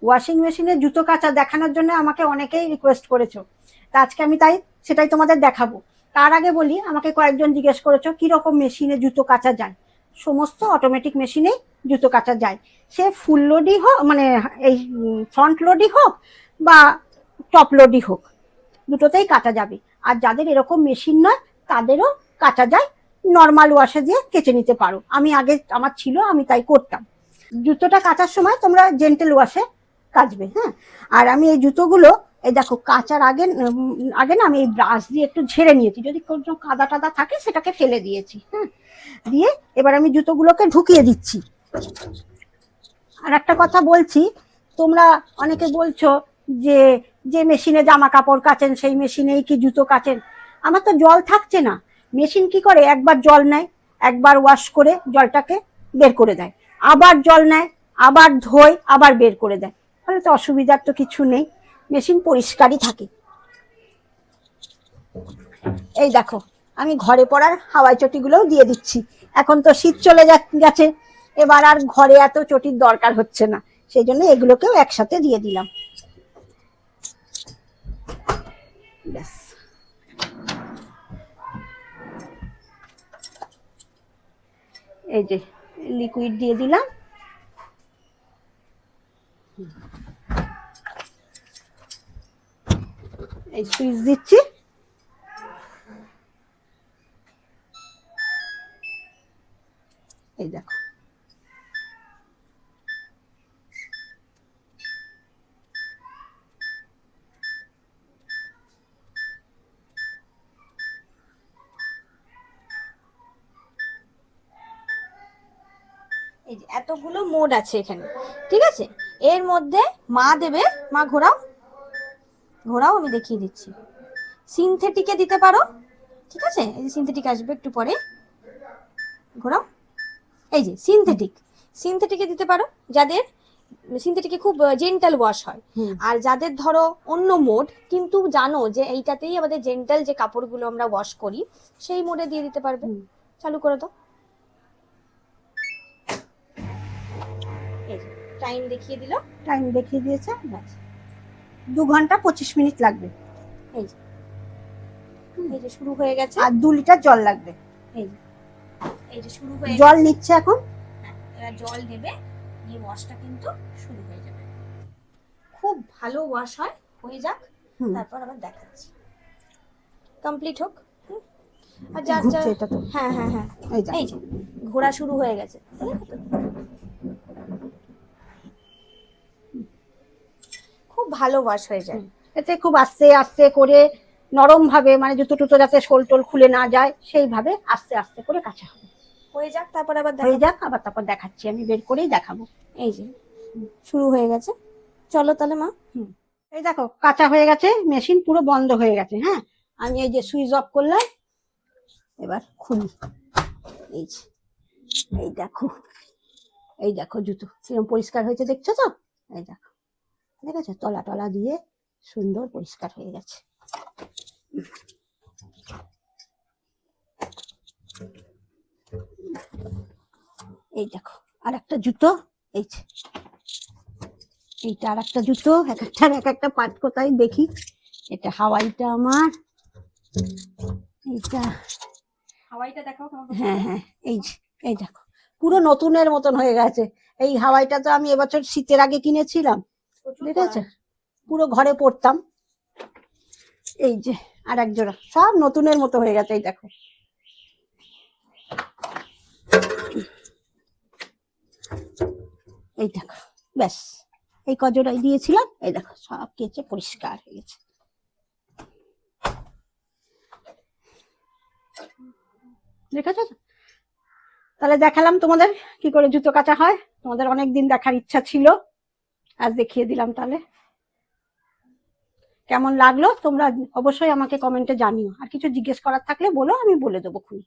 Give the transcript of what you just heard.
Washing মেশিনে জুতো কাচা দেখানোর জন্য আমাকে অনেকেই রিকোয়েস্ট করেছো, তা আজকে আমি সেটাই তোমাদের দেখাবো। তার আগে বলি, আমাকে কয়েকজন জিজ্ঞেস করেছো কিরকম মেশিনে জুতো কাচা যায়। সমস্ত অটোমেটিক মেশিনেই জুতো কাচা যায়, সে ফুল লোডই হোক, মানে এই ফ্রন্ট লোডই হোক বা টপ লোডই হোক, দুটোতেই কাটা যাবে। আর যাদের এরকম মেশিন নয় তাদেরও কাটা যায়, নর্মাল ওয়াশে দিয়ে কেচে নিতে পারো। আমি আগে আমার ছিল, আমি তাই করতাম। জুতোটা কাচার সময় তোমরা জেন্টেল ওয়াশে কাচবে। হ্যাঁ, আর আমি এই জুতোগুলো এই দেখো কাচার আগে আগে না আমি এই ব্রাশ দিয়ে একটু ঝেড়ে নিয়েছি, যদি কোনো কাদা টাদা থাকে সেটাকে ফেলে দিয়েছি। হ্যাঁ, দিয়ে এবার আমি জুতোগুলোকে ঢুকিয়ে দিচ্ছি। আর একটা কথা বলছি, তোমরা অনেকে বলছো যে যে মেশিনে জামা কাপড় কাচেন সেই মেশিনেই কি জুতো কাচেন। আমার তো জল থাকছে না, মেশিন কি করে একবার জল নেয়, একবার ওয়াশ করে জলটাকে বের করে দেয়, আবার জল নেয়, আবার ধোয়, আবার বের করে দেয়। তাহলে তো অসুবিধার তো কিছু নেই, মেশিন পরিষ্কারই থাকে। এই দেখো আমি ঘরে পরার হাওয়াই চটিগুলোও দিয়ে দিচ্ছি। এখন তো শীত চলে গেছে, এবার আর ঘরে এত চটির দরকার হচ্ছে না, সেই জন্য এগুলোকেও একসাথে দিয়ে দিলাম। ব্যাস, এই যে লিকুইড দিয়ে দিলাম। এই সুইচ দিচ্ছি, এই দেখো এই যে এতগুলো মোড আছে এখানে, ঠিক আছে। এর মধ্যে মা দেবে, মা ঘোরাও ঘোরাও, আমি দেখিয়ে দিচ্ছি। সিনথেটিকে দিতে পারো, ঠিক আছে। এই যে সিনথেটিক আসবে একটু পরে, ঘোরাও। এই যে সিনথেটিকে দিতে পারো, যাদের সিনথেটিকে খুব জেন্টাল ওয়াশ হয়। আর যাদের ধরো অন্য মোড, কিন্তু জানো যে এইটাতেই আমাদের জেন্টাল যে কাপড়গুলো আমরা ওয়াশ করি, সেই মোডে দিয়ে দিতে পারবে। চালু করে দাও। টাইম দেখিয়ে দিল, টাইম দেখিয়ে দিয়েছে, 2 ঘন্টা 25 মিনিট লাগবে। এই যে এই যে শুরু হয়ে গেছে, আর 2 লিটার জল লাগবে। এই যে শুরু হয়ে জল নিচ্ছে এখন। হ্যাঁ, এবার জল দেবে, এই ওয়াশটা কিন্তু শুরু হয়ে যাবে। খুব ভালো ওয়াশ হয়, হয়ে যাক, তারপর আবার দেখাচ্ছি। কমপ্লিট হোক। আর যার হ্যাঁ হ্যাঁ হ্যাঁ, এই যে ঘোরা শুরু হয়ে গেছে, খুব ভালো ওয়াশ হয়ে যায়। এতে খুব আস্তে আস্তে করে নরম ভাবে, মানে জুতো টুতো যাতে শোল টোল খুলে না যায় সেইভাবে আস্তে আস্তে করে কাঁচা হবে। হয়ে যাক, তারপর আবার হয়ে যাক, আবার তারপর দেখাচ্ছি, আমি বের করেই দেখাবো। এই যে শুরু হয়ে গেছে, চলো তাহলে মা। এই দেখো কাঁচা হয়ে গেছে, মেশিন পুরো বন্ধ হয়ে গেছে। হ্যাঁ, আমি এই যে সুইচ অফ করলাম, এবার খুলি। এই যে এই দেখো, এই দেখো জুতো কিরকম পরিষ্কার হয়েছে, দেখছো তো? এই দেখো, দেখেছো তলা টলা দিয়ে সুন্দর পরিষ্কার হয়ে গেছে। এই দেখো আর একটা জুতো, এই যে এইটা আর একটা জুতো, এক একটা পার্ট কোথায় দেখি। এটা হাওয়াইটা আমার, এইটা হাওয়াইটা দেখাও। হ্যাঁ হ্যাঁ, এই যে এই দেখো পুরো নতুনের মতন হয়ে গেছে। এই হাওয়াইটা তো আমি এবছর শীতের আগে কিনেছিলাম, ঠিক আছে, পুরো ঘরে পরতাম। এই যে আর এক জোড়া, সব নতুনের মতো হয়ে গেছে। এই দেখো, এই দেখো, ব্যাস এই কজোড়াই দিয়েছিলাম, এই দেখো সব কেচে পরিষ্কার হয়ে গেছে। দেখেছো? তাহলে দেখালাম তোমাদের কি করে জুতো কাচা হয়, তোমাদের অনেকদিন দেখার ইচ্ছা ছিল, আজ দেখিয়ে দিলাম। তাহলে কেমন লাগলো তোমরা অবশ্যই আমাকে কমেন্টে জানিও, আর কিছু জিজ্ঞেস করার থাকলে বলো, আমি বলে দেবো খুনি।